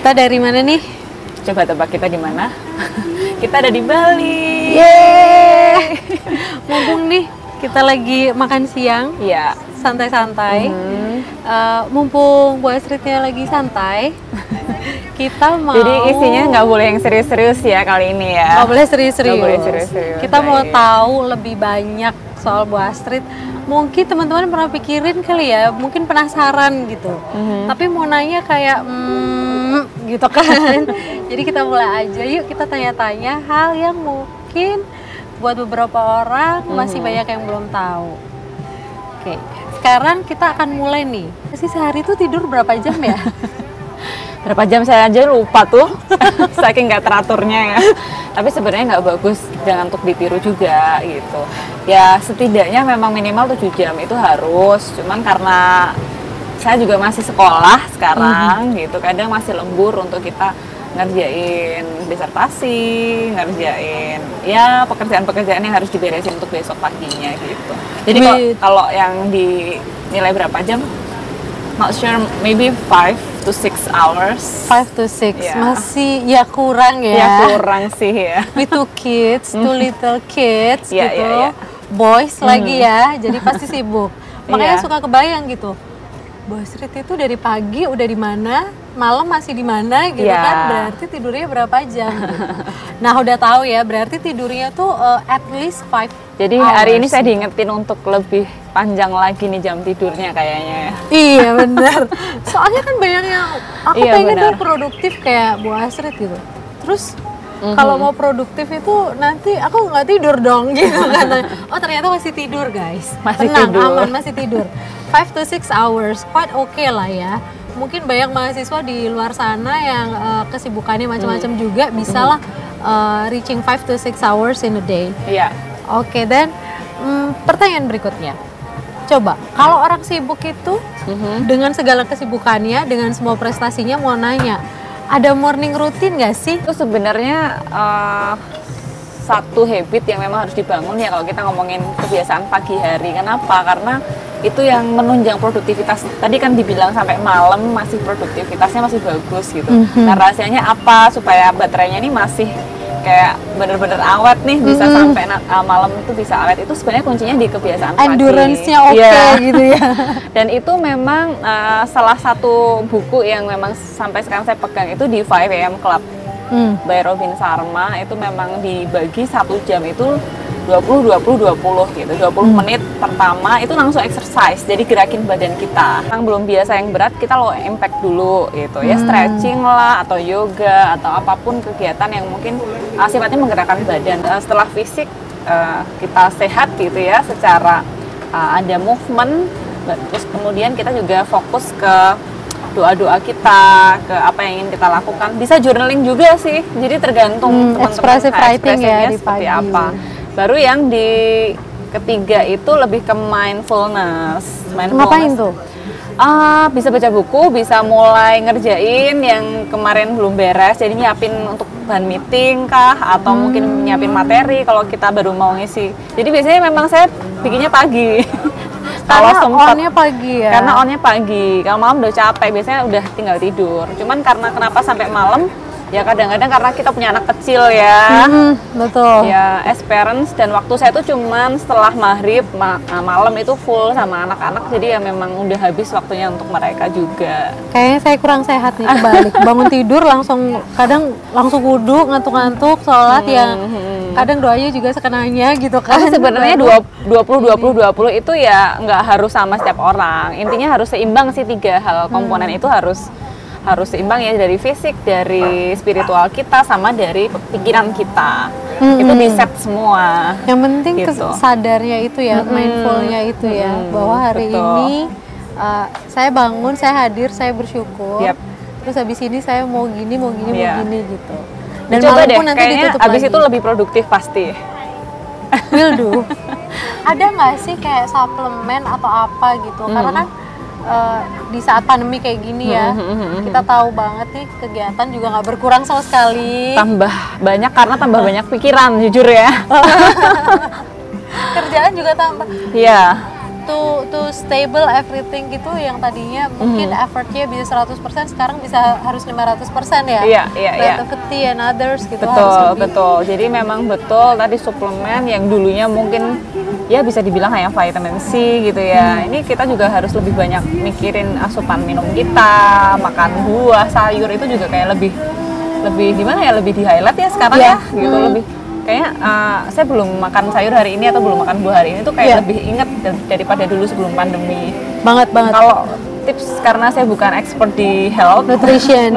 Kita dari mana nih? Coba tebak kita di mana? Kita ada di Bali. Yeay! Mumpung nih kita lagi makan siang, Iya. santai-santai. Mumpung Bu Astridnya lagi santai, kita mau. Jadi isinya nggak boleh yang serius-serius ya kali ini ya. Nggak boleh serius-serius. Nggak boleh serius-serius. Kita mau Baik. tahu lebih banyak soal Bu Astrid. Mungkin teman-teman pernah pikirin kali ya, mungkin penasaran gitu. Tapi mau nanya kayak gitu kan. Jadi kita mulai aja, yuk kita tanya-tanya hal yang mungkin buat beberapa orang masih banyak yang belum tahu. Oke, sekarang kita akan mulai nih. Sehari itu tidur berapa jam ya? Berapa jam saya aja lupa tuh, saking nggak teraturnya ya. Tapi sebenarnya nggak bagus, jangan untuk ditiru juga gitu. Ya setidaknya memang minimal 7 jam itu harus. Cuman karena saya juga masih sekolah sekarang gitu, kadang masih lembur untuk kita ngerjain disertasi, ngerjain ya pekerjaan-pekerjaan yang harus diberesin untuk besok paginya gitu. Jadi kalau yang dinilai berapa jam, not sure, maybe 5 to 6 hours. 5 to 6, Yeah. masih ya kurang ya. Ya kurang sih ya. With 2 kids, 2 little kids Yeah, gitu, yeah, yeah. boys lagi ya, jadi pasti sibuk. Makanya Yeah. suka kebayang gitu, Bu Astrid itu dari pagi udah di mana, malam masih di mana gitu Yeah. kan, berarti tidurnya berapa jam gitu. Nah udah tahu ya, berarti tidurnya tuh at least 5 Jadi hours. hari ini saya diingetin untuk lebih panjang lagi nih jam tidurnya kayaknya. Iya benar. Soalnya kan banyak yang aku Iya, pengen benar. tuh produktif kayak Bu Astrid gitu. Terus kalau mau produktif itu nanti aku nggak tidur dong gitu kan. Oh ternyata masih tidur guys. Masih Tenang, tidur. aman, masih tidur. 5 to 6 hours, quite okay lah ya. Mungkin banyak mahasiswa di luar sana yang kesibukannya macam-macam juga bisa lah reaching 5 to 6 hours in a day. Iya. Oke, dan pertanyaan berikutnya. Coba, kalau orang sibuk itu dengan segala kesibukannya, dengan semua prestasinya, mau nanya, ada morning routine nggak sih? Itu sebenarnya satu habit yang memang harus dibangun ya kalau kita ngomongin kebiasaan pagi hari. Kenapa? Karena itu yang menunjang produktivitas. Tadi kan dibilang sampai malam masih produktivitasnya masih bagus gitu. Nah rahasianya apa supaya baterainya ini masih kayak bener-bener awet nih, bisa sampai malam itu bisa awet, itu sebenarnya kuncinya di kebiasaan pagi. Endurance-nya oke Iya. gitu ya. Dan itu memang salah satu buku yang memang sampai sekarang saya pegang itu di 5 AM Club by Robin Sharma. Itu memang dibagi 1 jam itu 20-20-20 gitu, 20 menit pertama itu langsung exercise, jadi gerakin badan kita. Yang belum biasa yang berat, kita low impact dulu gitu ya, stretching lah, atau yoga, atau apapun kegiatan yang mungkin sifatnya menggerakkan badan. Setelah fisik kita sehat gitu ya, secara ada movement, terus kemudian kita juga fokus ke doa-doa kita, ke apa yang ingin kita lakukan. Bisa journaling juga sih, jadi tergantung teman-teman Expressive writing ya di seperti pagi. apa. Baru yang di ketiga itu lebih ke mindfulness. Ngapain tuh? Bisa baca buku, bisa mulai ngerjain yang kemarin belum beres, jadi nyiapin untuk bahan meeting kah, atau mungkin nyiapin materi kalau kita baru mau ngisi. Jadi biasanya memang saya bikinnya pagi. Kalau Karena sempat, on-nya pagi ya? Karena on-nya pagi, kalau malam udah capek, biasanya udah tinggal tidur. Cuman karena kenapa sampai malam, ya kadang-kadang karena kita punya anak kecil ya. Betul. Ya, as parents, dan waktu saya tuh cuman setelah maghrib, malam itu full sama anak-anak, jadi ya memang udah habis waktunya untuk mereka juga. Kayaknya saya kurang sehat nih, kebalik. Bangun tidur langsung, kadang langsung wudhu, ngantuk-ngantuk, sholat ya. Kadang doanya juga sekenanya gitu kan. Tapi sebenarnya 20-20-20 itu ya nggak harus sama setiap orang. Intinya harus seimbang sih, 3 hal komponen itu harus seimbang ya, dari fisik, dari spiritual kita, sama dari pikiran kita. Itu di set semua. Yang penting Gitu. sadarnya itu ya, mindfulnya itu ya, bahwa hari betul. ini saya bangun, saya hadir, saya bersyukur. Yap. Terus habis ini saya mau gini, mau gini, Iya. mau gini gitu. Dan Coba malam deh, pun nanti kayaknya ditutup abis lagi. itu lebih produktif pasti. Will do. Ada nggak sih kayak suplemen atau apa gitu? Karena kan di saat pandemi kayak gini ya, kita tahu banget nih kegiatan juga nggak berkurang sama sekali. Tambah banyak karena tambah banyak pikiran, jujur ya. Kerjaan juga tambah. Iya. to stable everything gitu, yang tadinya mungkin effortnya bisa 100%, sekarang bisa harus 500% ya. Iya. Creativity and others gitu. Betul. Jadi memang betul tadi suplemen yang dulunya mungkin ya bisa dibilang kayak vitamin C gitu ya. Ini kita juga harus lebih banyak mikirin asupan minum kita, makan buah, sayur itu juga kayak lebih gimana ya, lebih di highlight ya sekarang ya gitu. Lebih kayaknya saya belum makan sayur hari ini atau belum makan buah hari ini tuh kayak lebih inget daripada dulu sebelum pandemi. Banget. Kalau tips, karena saya bukan expert di health nutrition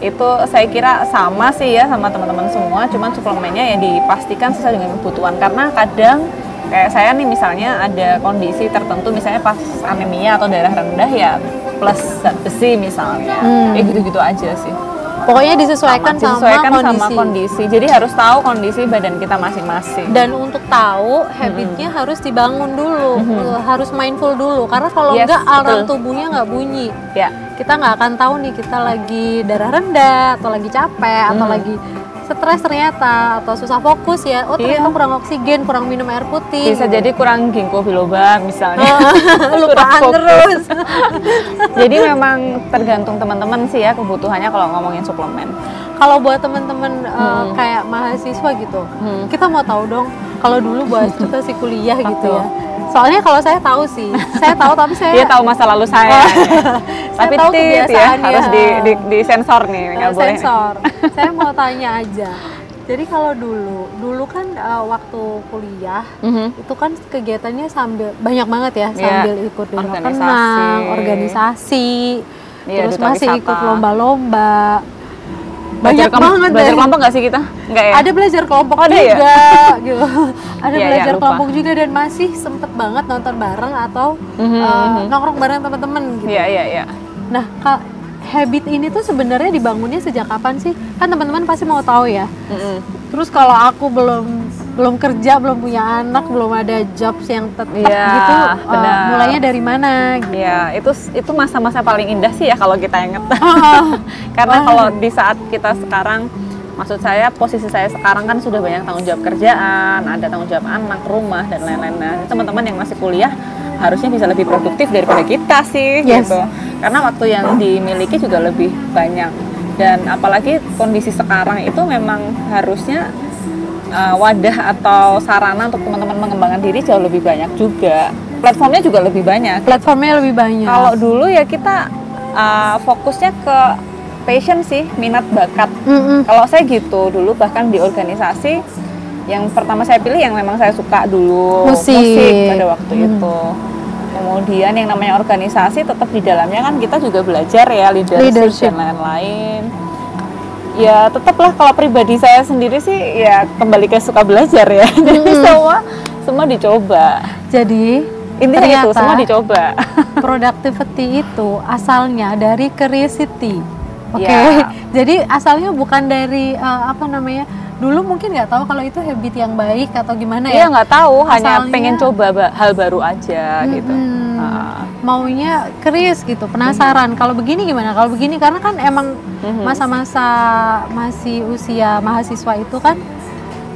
itu saya kira sama sih ya sama teman-teman semua, cuman suplemennya ya dipastikan sesuai dengan kebutuhan, karena kadang kayak saya nih misalnya ada kondisi tertentu, misalnya pas anemia atau darah rendah ya plus zat besi misalnya, kayak gitu-gitu aja sih. Pokoknya disesuaikan sama kondisi. Jadi harus tahu kondisi badan kita masing-masing. Dan untuk tahu habitnya harus dibangun dulu, harus mindful dulu. Karena kalau enggak alarm tubuhnya nggak bunyi. Ya. Kita nggak akan tahu nih kita lagi darah rendah atau lagi capek atau lagi stres ternyata, atau susah fokus ya. Oh ternyata kurang oksigen, kurang minum air putih. Bisa jadi kurang ginkgo biloba misalnya. Lupaan terus. Jadi memang tergantung teman-teman sih ya kebutuhannya kalau ngomongin suplemen. Kalau buat teman-teman kayak mahasiswa gitu, kita mau tahu dong. Kalau dulu buat kita sih kuliah gitu ya. Soalnya kalau saya tahu sih, tapi saya dia tahu masa lalu saya. Tapi tahu kebiasaan ya, harus di sensor nih, nggak boleh. Sensor. Saya mau tanya aja. Jadi kalau dulu kan waktu kuliah itu kan kegiatannya sambil banyak banget ya, sambil ikut organisasi, terus masih ikut lomba-lomba. Banyak banget belajar kelompok nggak sih kita? Enggak ya? Ada belajar kelompok juga gitu. Ada belajar kelompok juga, dan masih sempet banget nonton bareng atau nongkrong bareng teman-teman gitu. Iya. Nah, habit ini tuh sebenarnya dibangunnya sejak kapan sih? Kan teman-teman pasti mau tahu ya. Terus kalau aku belum kerja, belum punya anak, belum ada jobs yang tetap gitu, mulainya dari mana? Gitu. Iya, itu masa-masa paling indah sih ya kalau kita inget. Karena kalau di saat kita sekarang, maksud saya posisi saya sekarang kan sudah banyak tanggung jawab kerjaan, ada tanggung jawab anak, rumah dan lain-lain. Nah, teman-teman yang masih kuliah harusnya bisa lebih produktif daripada kita sih, gitu. Karena waktu yang dimiliki juga lebih banyak. Dan apalagi kondisi sekarang itu memang harusnya wadah atau sarana untuk teman-teman mengembangkan diri jauh lebih banyak juga. Platformnya juga lebih banyak. Kalau dulu ya kita fokusnya ke passion sih, minat bakat. Kalau saya gitu dulu, bahkan di organisasi yang pertama saya pilih yang memang saya suka dulu, musik pada waktu itu. Kemudian yang namanya organisasi tetap di dalamnya kan kita juga belajar ya leadership dan lain-lain. Ya tetaplah kalau pribadi saya sendiri sih ya kembali ke suka belajar ya. Jadi semua dicoba. Jadi intinya itu semua dicoba. Productivity itu asalnya dari curiosity. Oke. Ya. Jadi asalnya bukan dari dulu mungkin nggak tahu kalau itu habit yang baik atau gimana ya. Iya, nggak tahu, hanya pengen coba hal baru aja gitu. Maunya curious gitu, penasaran. Kalau begini gimana? Kalau begini, karena kan emang masa-masa masih usia mahasiswa itu kan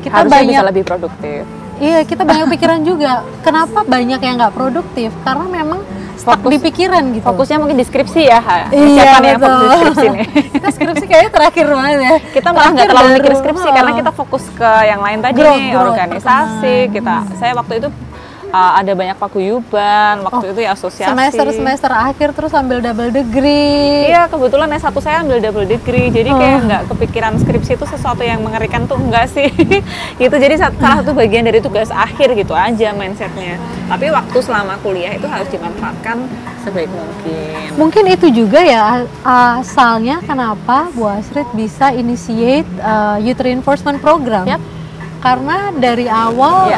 kita harusnya banyak bisa lebih produktif. Iya, kita banyak pikiran juga. Kenapa banyak yang nggak produktif? Karena memang stuck di pikiran gitu. Fokusnya mungkin di skripsi ya. Iya, siapa yang fokus di skripsi nih? Kita skripsi kayaknya terakhir banget ya. Kita malah nggak terlalu mikir skripsi karena kita fokus ke yang lain tadi nih, organisasi. Saya waktu itu ada banyak paguyuban, waktu itu ya asosiasi. Semester akhir terus ambil double degree. Iya, kebetulan S1 saya ambil double degree. Jadi kayak nggak kepikiran skripsi itu sesuatu yang mengerikan tuh, enggak sih. Gitu, jadi salah satu bagian dari tugas akhir gitu aja mindsetnya. Tapi waktu selama kuliah itu harus dimanfaatkan sebaik mungkin. Mungkin itu juga ya asalnya kenapa Bu Astrid bisa initiate youth reinforcement program. Karena dari awal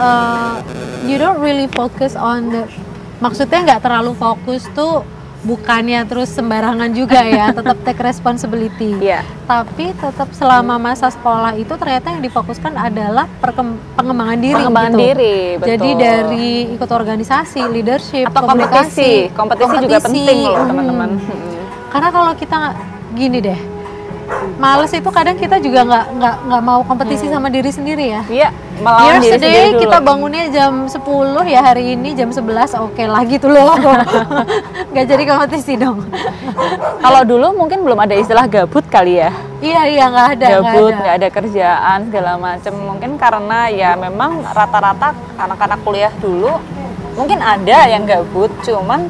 you don't really focus on maksudnya nggak terlalu fokus tuh, bukannya terus sembarangan juga ya, tetap take responsibility. Tapi tetap selama masa sekolah itu ternyata yang difokuskan adalah pengembangan diri. Betul. Jadi dari ikut organisasi, leadership, atau kompetisi juga penting loh teman-teman. Karena kalau kita gini deh, males itu kadang kita juga nggak mau kompetisi sama diri sendiri ya. Iya. melawan diri sendiri Yesterday dulu. kita bangunnya jam 10 ya, hari ini jam 11 oke lagi tuh loh. Nggak jadi kompetisi dong. Kalau dulu mungkin belum ada istilah gabut kali ya. Iya nggak ada. Gabut, nggak ada kerjaan segala macem. Mungkin karena ya memang rata-rata anak-anak kuliah dulu mungkin ada yang gabut, cuman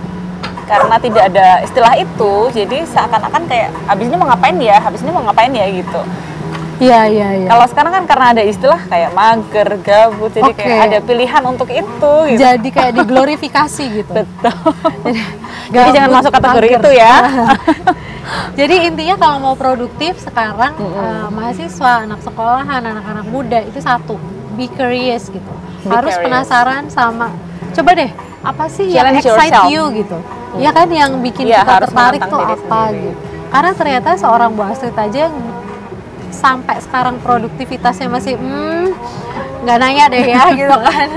karena tidak ada istilah itu, jadi seakan-akan kayak habis ini mau ngapain ya gitu. Iya. Kalau sekarang kan karena ada istilah kayak mager, gabut, jadi kayak ada pilihan untuk itu gitu. Jadi kayak diglorifikasi gitu. Betul. Jadi jangan masuk kategori itu ya. Jadi intinya kalau mau produktif sekarang, mahasiswa, anak sekolahan, anak-anak muda itu satu, be curious gitu. Harus penasaran sama, coba deh apa sih yang excite you gitu. Ya kan, yang bikin kita tertarik tuh apa gitu. Karena ternyata seorang Bu Astrid aja yang sampai sekarang produktivitasnya masih nggak nanya deh ya gitu kan.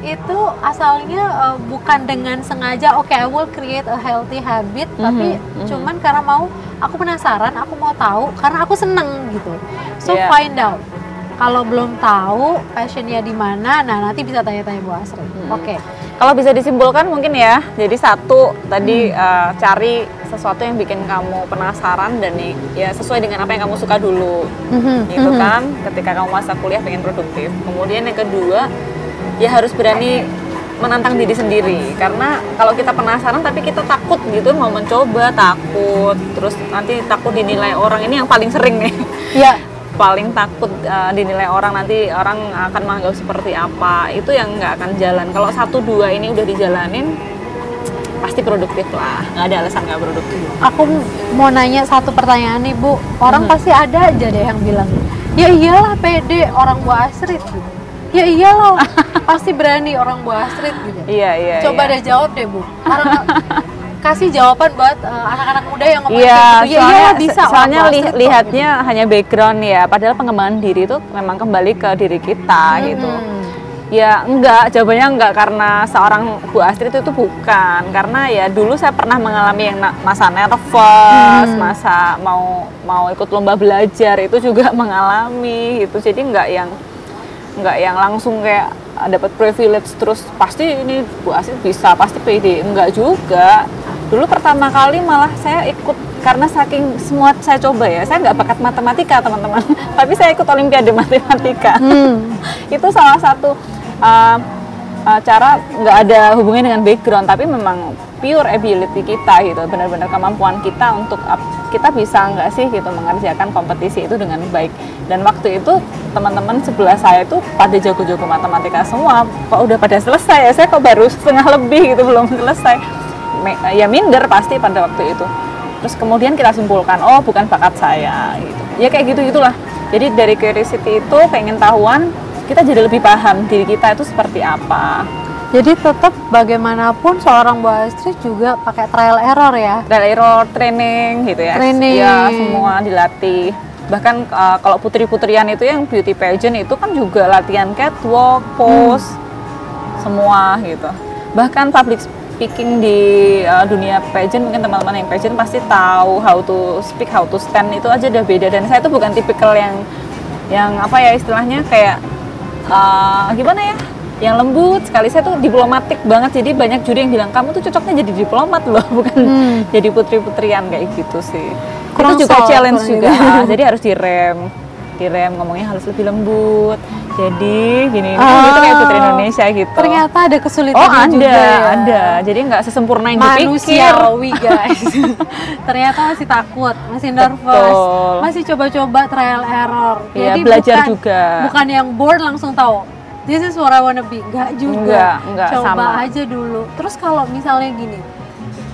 Itu asalnya bukan dengan sengaja, oke, I will create a healthy habit, tapi cuman karena aku penasaran, aku mau tahu, karena aku seneng gitu. So find out. Kalau belum tahu passionnya di mana, nah nanti bisa tanya-tanya Bu Astrid. Oke. Kalau bisa disimpulkan mungkin ya, jadi satu tadi cari sesuatu yang bikin kamu penasaran dan ya sesuai dengan apa yang kamu suka dulu, gitu kan. Ketika kamu masa kuliah pengen produktif. Kemudian yang kedua, ya harus berani menantang diri sendiri. Karena kalau kita penasaran tapi kita takut gitu, mau mencoba takut, terus nanti takut dinilai orang, ini yang paling sering nih. Iya. Paling takut dinilai orang, nanti orang akan menganggap seperti apa, itu yang nggak akan jalan. Kalau 1-2 ini udah dijalanin, pasti produktif lah, nggak ada alasan nggak produktif. Aku mau nanya satu pertanyaan nih Bu, orang pasti ada aja deh yang bilang, ya iyalah pede orang Bu Astrid gitu. Ya iyalah pasti berani orang Bu Astrid gitu. Iya. Coba deh jawab deh Bu, kasih jawaban buat anak-anak muda yang ngomong gitu. Iya, bisa. Soalnya lihatnya hanya background ya, padahal pengembangan diri itu memang kembali ke diri kita gitu. Ya enggak, jawabannya enggak, karena seorang Bu Astrid itu bukan. Karena ya dulu saya pernah mengalami yang masa nervous, masa mau ikut lomba belajar itu juga mengalami gitu. Jadi enggak yang langsung kayak dapat privilege terus pasti ini Bu Astrid bisa, pasti pede. Enggak juga. Dulu pertama kali malah saya ikut karena saking semua saya coba ya, saya nggak bakat matematika teman-teman, tapi saya ikut olimpiade matematika. Itu salah satu cara, nggak ada hubungannya dengan background, tapi memang pure ability kita gitu, benar-benar kemampuan kita untuk kita bisa nggak sih gitu mengerjakan kompetisi itu dengan baik. Dan waktu itu teman-teman sebelah saya itu pada jago-jago matematika semua, kok udah pada selesai ya, saya kok baru setengah lebih gitu, belum selesai. Ya minder pasti pada waktu itu. Terus kemudian kita simpulkan, oh bukan bakat saya gitu. Ya kayak gitu-gitulah. Jadi dari curiosity itu pengen tahuan, kita jadi lebih paham diri kita itu seperti apa. Jadi tetap bagaimanapun seorang Bu Astrid juga pakai trial error ya. Trial error, training gitu ya. Training. Ya semua dilatih. Bahkan kalau putri-putrian itu yang beauty pageant itu kan juga latihan catwalk, pose, semua gitu. Bahkan public speaking di dunia pageant, mungkin teman-teman yang pageant pasti tahu how to speak, how to stand, itu aja udah beda. Dan saya tuh bukan tipikal yang apa ya istilahnya kayak gimana ya, yang lembut sekali. Saya tuh diplomatik banget, jadi banyak juri yang bilang kamu tuh cocoknya jadi diplomat loh, bukan jadi putri-putrian kayak gitu sih. Kurang itu juga challenge juga. Jadi harus direm ngomongnya harus lebih lembut. Jadi gini gitu kayak putri Indonesia gitu. Ternyata ada kesulitan juga ya. Ada. Jadi nggak sesempurna yang dipikir. Manusiawi guys. Ternyata masih takut, masih nervous, masih coba-coba trial error. Ya, jadi belajar juga. Bukan yang bored langsung tahu this is what I wanna be. Nggak juga. Enggak, coba sama aja dulu. Terus kalau misalnya gini,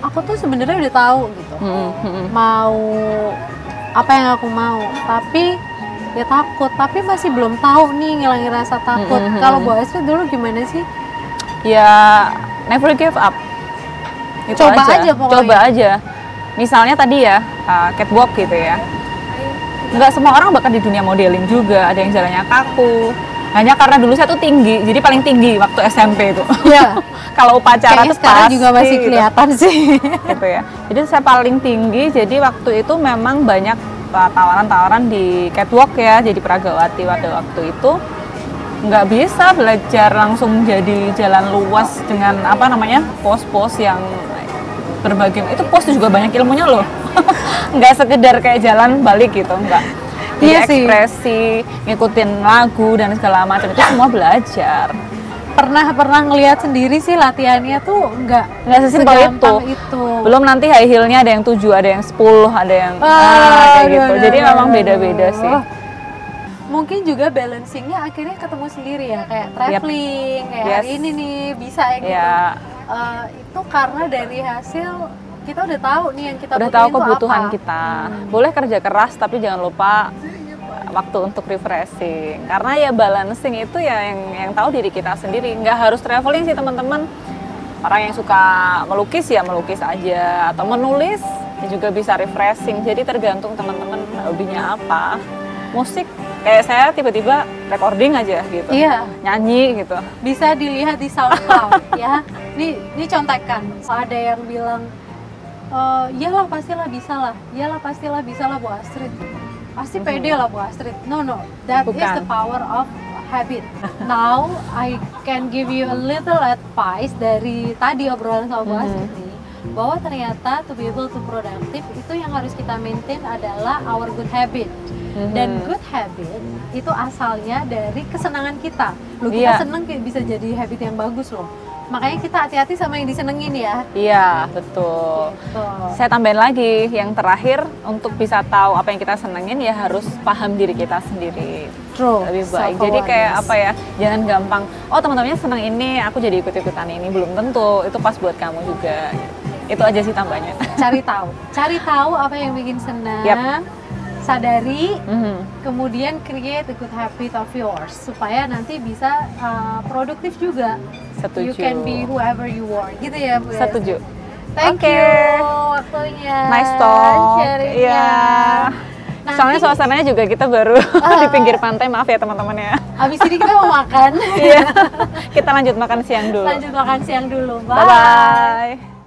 aku tuh sebenarnya udah tahu gitu. Mau apa yang aku mau, tapi ya takut, tapi masih belum tahu nih ngilangin rasa takut. Kalau Bu Astrid dulu gimana sih? Ya never give up. Itu coba aja pokoknya. Coba aja. Misalnya tadi ya catwalk gitu ya. Nggak semua orang bakal di dunia modeling juga. Ada yang jalannya kaku. Hanya karena dulu saya tuh tinggi, jadi paling tinggi waktu SMP itu. Iya. Kalau upacara tuh sekarang juga masih kelihatan gitu. Sih. Gitu ya. Jadi saya paling tinggi. Jadi waktu itu memang banyak tawaran-tawaran di catwalk ya, jadi peragawati pada waktu itu. nggak bisa belajar langsung jadi jalan luas dengan apa namanya pos-pos yang berbagai itu pos juga banyak ilmunya loh. Nggak sekedar kayak jalan balik gitu, nggak. Iya sih. Ekspresi, ngikutin lagu dan segala macam itu semua belajar. Pernah ngelihat sendiri sih latihannya tuh nggak sesimpel itu. Belum nanti high heel-nya ada yang 7, ada yang 10, ada yang kayak gitu. Jadi memang beda-beda sih. Mungkin juga balancingnya akhirnya ketemu sendiri ya, kayak traveling, kayak hari ini nih bisa ya gitu. Itu karena dari hasil kita udah tahu nih yang kita udah tahu kebutuhan apa. kita. Boleh kerja keras tapi jangan lupa waktu untuk refreshing. Karena ya balancing itu ya yang tahu diri kita sendiri. Nggak harus traveling sih teman-teman. Orang yang suka melukis ya melukis aja, atau menulis ya juga bisa refreshing. Jadi tergantung teman-teman hobinya apa. Musik kayak saya tiba-tiba recording aja gitu. Iya. Nyanyi gitu. Bisa dilihat di SoundCloud ya. Ini contekan. Ada yang bilang iyalah pastilah bisa lah. Iyalah pastilah bisa lah Bu Astrid. Pasti pede lah Bu Astrid. No, that Bukan. is the power of habit. Now I can give you a little advice dari tadi obrolan sama Bu Astrid nih, bahwa ternyata to be able to productive itu yang harus kita maintain adalah our good habit. Dan good habit itu asalnya dari kesenangan kita. Loh, kita seneng bisa jadi habit yang bagus loh. Makanya kita hati-hati sama yang disenengin ya. Iya, betul. Gitu. Saya tambahin lagi, yang terakhir untuk bisa tahu apa yang kita senengin ya harus paham diri kita sendiri. True. Lebih baik. Jadi kayak apa ya, jangan gampang, oh teman-temannya seneng ini, aku jadi ikut-ikutan ini. Belum tentu, itu pas buat kamu juga. Itu aja sih tambahnya. Cari tahu apa yang bikin senang. Sadari, kemudian create a good habit of yours supaya nanti bisa produktif juga. Setuju. You can be whoever you are, gitu ya Bu. Setuju. Thank you waktunya. Nice talk. Sharingnya. Soalnya suasananya juga kita baru di pinggir pantai, maaf ya teman-teman ya. Abis ini kita mau makan. Iya. Kita lanjut makan siang dulu. Lanjut makan siang dulu. Bye-bye.